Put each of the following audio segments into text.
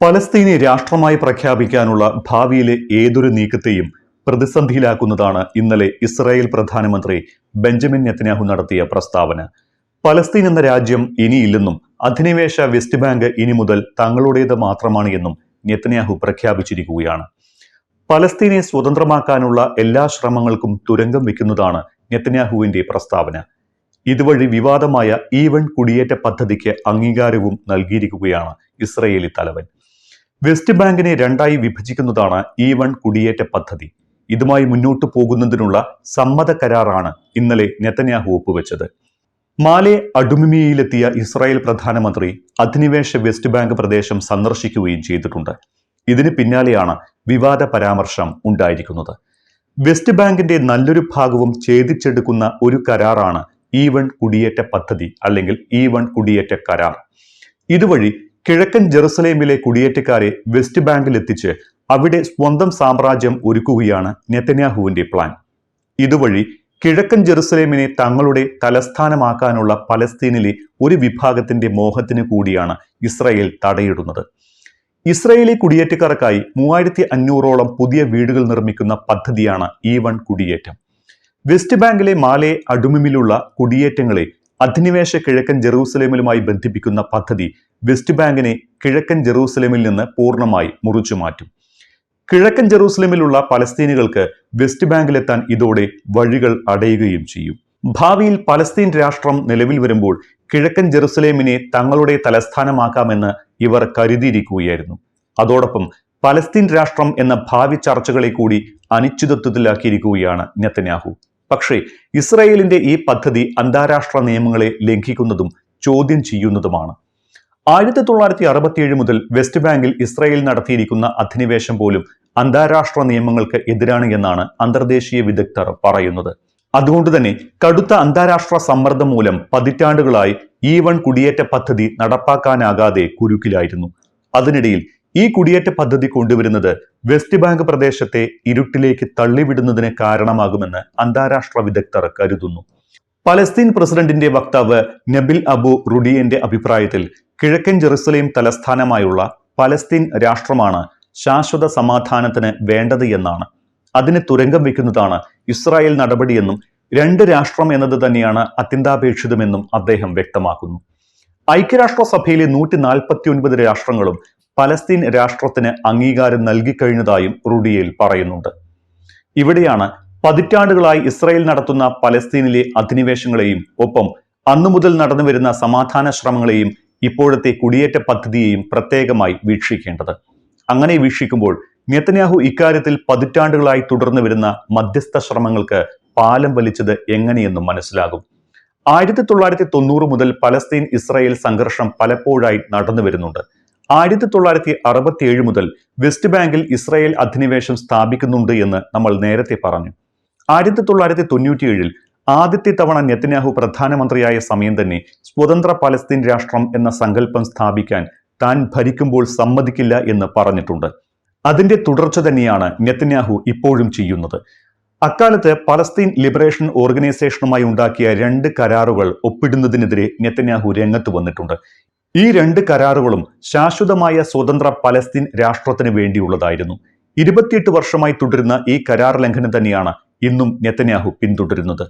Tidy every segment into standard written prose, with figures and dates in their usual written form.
പലസ്തീനെ രാഷ്ട്രമായി പ്രഖ്യാപിക്കാനുള്ള ഭാവിയിലെ ഏതൊരു നീക്കത്തെയും പ്രതിസന്ധിയിലാക്കുന്നതാണ് ഇന്നലെ ഇസ്രായേൽ പ്രധാനമന്ത്രി ബെഞ്ചമിൻ നെതന്യാഹു നടത്തിയ പ്രസ്താവന. പലസ്തീൻ എന്ന രാജ്യം ഇനിയില്ലെന്നും അധിനിവേശ വെസ്റ്റ് ബാങ്ക് ഇനി മുതൽ തങ്ങളുടേത് മാത്രമാണ് എന്നും നെതന്യാഹു പ്രഖ്യാപിച്ചിരിക്കുകയാണ്. പലസ്തീനെ സ്വതന്ത്രമാക്കാനുള്ള എല്ലാ ശ്രമങ്ങൾക്കും തുരങ്കം വെക്കുന്നതാണ് നെതന്യാഹുവിന്റെ പ്രസ്താവന. ഇതുവഴി വിവാദമായ E1 കുടിയേറ്റ പദ്ധതിക്ക് അംഗീകാരവും നൽകിയിരിക്കുകയാണ് ഇസ്രായേലി തലവൻ. വെസ്റ്റ് ബാങ്കിനെ രണ്ടായി വിഭജിക്കുന്നതാണ് E1 കുടിയേറ്റ പദ്ധതി. ഇതുമായി മുന്നോട്ടു പോകുന്നതിനുള്ള സമ്മത കരാറാണ് ഇന്നലെ നെതന്യാഹു ഒപ്പുവെച്ചത്. മാലെ അഡുമിമിയയിലെത്തിയ ഇസ്രായേൽ പ്രധാനമന്ത്രി അധിനിവേശ വെസ്റ്റ് ബാങ്ക് പ്രദേശം സന്ദർശിക്കുകയും ചെയ്തിട്ടുണ്ട്. ഇതിന് പിന്നാലെയാണ് വിവാദ പരാമർശം ഉണ്ടായിരിക്കുന്നത്. വെസ്റ്റ് ബാങ്കിന്റെ നല്ലൊരു ഭാഗവും ഛേദിച്ചെടുക്കുന്ന ഒരു കരാറാണ് E1 കുടിയേറ്റ പദ്ധതി അല്ലെങ്കിൽ E1 കുടിയേറ്റ കരാർ. ഇതുവഴി കിഴക്കൻ ജെറുസലേമിലെ കുടിയേറ്റക്കാരെ വെസ്റ്റ് ബാങ്കിൽ എത്തിച്ച് അവിടെ സ്വന്തം സാമ്രാജ്യം ഒരുക്കുകയാണ് നെതന്യാഹുവിന്റെ പ്ലാൻ. ഇതുവഴി കിഴക്കൻ ജെറുസലേമിനെ തങ്ങളുടെ തലസ്ഥാനമാക്കാനുള്ള പലസ്തീനിലെ ഒരു വിഭാഗത്തിന്റെ മോഹത്തിന് കൂടിയാണ് ഇസ്രായേൽ തടയിടുന്നത്. ഇസ്രായേലി കുടിയേറ്റക്കാർക്കായി 3500ഓളം പുതിയ വീടുകൾ നിർമ്മിക്കുന്ന പദ്ധതിയാണ് E1 കുടിയേറ്റം. വെസ്റ്റ് ബാങ്കിലെ മാലെ അഡുമിമിലുള്ള കുടിയേറ്റങ്ങളെ അധിനിവേശ കിഴക്കൻ ജെറൂസലേമിലുമായി ബന്ധിപ്പിക്കുന്ന പദ്ധതി വെസ്റ്റ് ബാങ്കിനെ കിഴക്കൻ ജെറൂസലേമിൽ നിന്ന് പൂർണ്ണമായി മുറിച്ചു മാറ്റും. കിഴക്കൻ ജെറൂസലേമിലുള്ള പലസ്തീനികൾക്ക് വെസ്റ്റ് ബാങ്കിലെത്താൻ ഇതോടെ വഴികൾ അടയുകയും ചെയ്യും. ഭാവിയിൽ പലസ്തീൻ രാഷ്ട്രം നിലവിൽ വരുമ്പോൾ കിഴക്കൻ ജെറൂസലേമിനെ തങ്ങളുടെ തലസ്ഥാനമാക്കാമെന്ന് ഇവർ കരുതിയിരിക്കുകയായിരുന്നു. അതോടൊപ്പം പലസ്തീൻ രാഷ്ട്രം എന്ന ഭാവി ചർച്ചകളെ കൂടി അനിശ്ചിതത്വത്തിലാക്കിയിരിക്കുകയാണ് നെതന്യാഹു. പക്ഷേ ഇസ്രായേലിന്റെ ഈ പദ്ധതി അന്താരാഷ്ട്ര നിയമങ്ങളെ ലംഘിക്കുന്നതും ചോദ്യം ചെയ്യുന്നതുമാണ്. 1967 മുതൽ വെസ്റ്റ് ബാങ്കിൽ ഇസ്രായേൽ നടത്തിയിരിക്കുന്ന അധിനിവേശം പോലും അന്താരാഷ്ട്ര നിയമങ്ങൾക്ക് എതിരാണ് എന്നാണ് അന്തർദേശീയ വിദഗ്ധർ പറയുന്നത്. അതുകൊണ്ട് തന്നെ കടുത്ത അന്താരാഷ്ട്ര സമ്മർദ്ദം മൂലം പതിറ്റാണ്ടുകളായി E1 കുടിയേറ്റ പദ്ധതി നടപ്പാക്കാനാകാതെ കുരുക്കിലായിരുന്നു. അതിനിടയിൽ ഈ കുടിയേറ്റ പദ്ധതി കൊണ്ടുവരുന്നത് വെസ്റ്റ് ബാങ്ക് പ്രദേശത്തെ ഇരുട്ടിലേക്ക് തള്ളിവിടുന്നതിന് കാരണമാകുമെന്ന് അന്താരാഷ്ട്ര വിദഗ്ധർ കരുതുന്നു. പലസ്തീൻ പ്രസിഡന്റിന്റെ വക്താവ് നബിൽ അബു റുഡിയന്റെ അഭിപ്രായത്തിൽ കിഴക്കൻ ജെറുസലേം തലസ്ഥാനമായുള്ള പലസ്തീൻ രാഷ്ട്രമാണ് ശാശ്വത സമാധാനത്തിന് വേണ്ടത് എന്നാണ്. അതിന് തുരങ്കം വെക്കുന്നതാണ് ഇസ്രായേൽ നടപടിയെന്നും 2 രാഷ്ട്രം എന്നത് തന്നെയാണ് അത്യന്താപേക്ഷിതമെന്നും അദ്ദേഹം വ്യക്തമാക്കുന്നു. ഐക്യരാഷ്ട്രസഭയിലെ 149 രാഷ്ട്രങ്ങളും പലസ്തീൻ രാഷ്ട്രത്തിന് അംഗീകാരം നൽകിക്കഴിഞ്ഞതായും റുഡിയേൽ പറയുന്നുണ്ട്. ഇവിടെയാണ് പതിറ്റാണ്ടുകളായി ഇസ്രായേൽ നടത്തുന്ന പലസ്തീനിലെ അധിനിവേശങ്ങളെയും ഒപ്പം അന്നു മുതൽ നടന്നുവരുന്ന സമാധാന ശ്രമങ്ങളെയും ഇപ്പോഴത്തെ കുടിയേറ്റ പദ്ധതിയെയും പ്രത്യേകമായി വീക്ഷിക്കേണ്ടത്. അങ്ങനെ വീക്ഷിക്കുമ്പോൾ നെതന്യാഹു ഇക്കാര്യത്തിൽ പതിറ്റാണ്ടുകളായി തുടർന്നു വരുന്ന മധ്യസ്ഥ ശ്രമങ്ങൾക്ക് പാലം വലിച്ചത് എങ്ങനെയെന്നും മനസ്സിലാകും. 1990 മുതൽ പലസ്തീൻ ഇസ്രായേൽ സംഘർഷം പലപ്പോഴായി നടന്നു വരുന്നുണ്ട്. 1967 മുതൽ വെസ്റ്റ് ബാങ്കിൽ ഇസ്രായേൽ അധിനിവേശം സ്ഥാപിക്കുന്നുണ്ട് എന്ന് നമ്മൾ നേരത്തെ പറഞ്ഞു. 1997 ആദ്യത്തെ തവണ നെതന്യാഹു പ്രധാനമന്ത്രിയായ സമയം തന്നെ സ്വതന്ത്ര പലസ്തീൻ രാഷ്ട്രം എന്ന സങ്കല്പം സ്ഥാപിക്കാൻ താൻ ഭരിക്കുമ്പോൾ സമ്മതിക്കില്ല എന്ന് പറഞ്ഞിട്ടുണ്ട്. അതിന്റെ തുടർച്ച തന്നെയാണ് നെതന്യാഹു ഇപ്പോഴും ചെയ്യുന്നത്. അക്കാലത്ത് പലസ്തീൻ ലിബറേഷൻ ഓർഗനൈസേഷനുമായി ഉണ്ടാക്കിയ 2 കരാറുകൾ ഒപ്പിടുന്നതിനെതിരെ നെതന്യാഹു രംഗത്ത് വന്നിട്ടുണ്ട്. ഈ 2 കരാറുകളും ശാശ്വതമായ സ്വതന്ത്ര പലസ്തീൻ രാഷ്ട്രത്തിന് വേണ്ടിയുള്ളതായിരുന്നു. 28 വർഷമായി തുടരുന്ന ഈ കരാർ ലംഘനം തന്നെയാണ് ഇന്നും നെതന്യാഹു പിന്തുടരുന്നത്.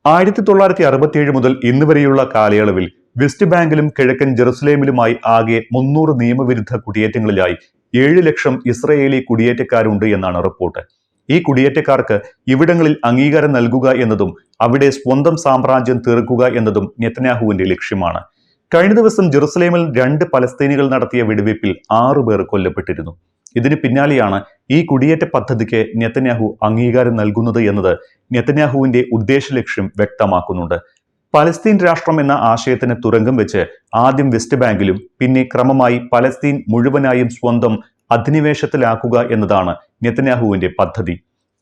1967 മുതൽ ഇന്ന് വരെയുള്ള കാലയളവിൽ വെസ്റ്റ് ബാങ്കിലും കിഴക്കൻ ജെറുസലേമിലുമായി ആകെ 300 നിയമവിരുദ്ധ കുടിയേറ്റങ്ങളിലായി 7 ലക്ഷം ഇസ്രായേലി കുടിയേറ്റക്കാരുണ്ട് എന്നാണ് റിപ്പോർട്ട്. ഈ കുടിയേറ്റക്കാർക്ക് ഇവിടങ്ങളിൽ അംഗീകാരം നൽകുക എന്നതും അവിടെ സ്വന്തം സാമ്രാജ്യം തീർക്കുക എന്നതും നെതന്യാഹുവിന്റെ ലക്ഷ്യമാണ്. കഴിഞ്ഞ ദിവസം ജെറുസലേമിൽ 2 പലസ്തീനികൾ നടത്തിയ വെടിവയ്പിൽ 6 പേർ കൊല്ലപ്പെട്ടിരുന്നു. ഇതിന് പിന്നാലെയാണ് ഈ കുടിയേറ്റ പദ്ധതിക്ക് നെതന്യാഹു അംഗീകാരം നൽകുന്നത് എന്നത് നെതന്യാഹുവിന്റെ ഉദ്ദേശ ലക്ഷ്യം വ്യക്തമാക്കുന്നുണ്ട്. പലസ്തീൻ രാഷ്ട്രം എന്ന ആശയത്തിന് തുരങ്കം വെച്ച് ആദ്യം വെസ്റ്റ് ബാങ്കിലും പിന്നെ ക്രമമായി പലസ്തീൻ മുഴുവനായും സ്വന്തം അധിനിവേശത്തിലാക്കുക എന്നതാണ് നെതന്യാഹുവിന്റെ പദ്ധതി.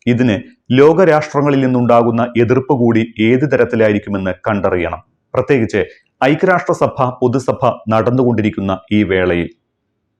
ഇതിന് ലോകരാഷ്ട്രങ്ങളിൽ നിന്നുണ്ടാകുന്ന എതിർപ്പ് കൂടി ഏത് തരത്തിലായിരിക്കുമെന്ന് കണ്ടറിയണം. പ്രത്യേകിച്ച് ഐക്യരാഷ്ട്രസഭ പൊതുസഭ നടന്നുകൊണ്ടിരിക്കുന്ന ഈ വേളയിൽ.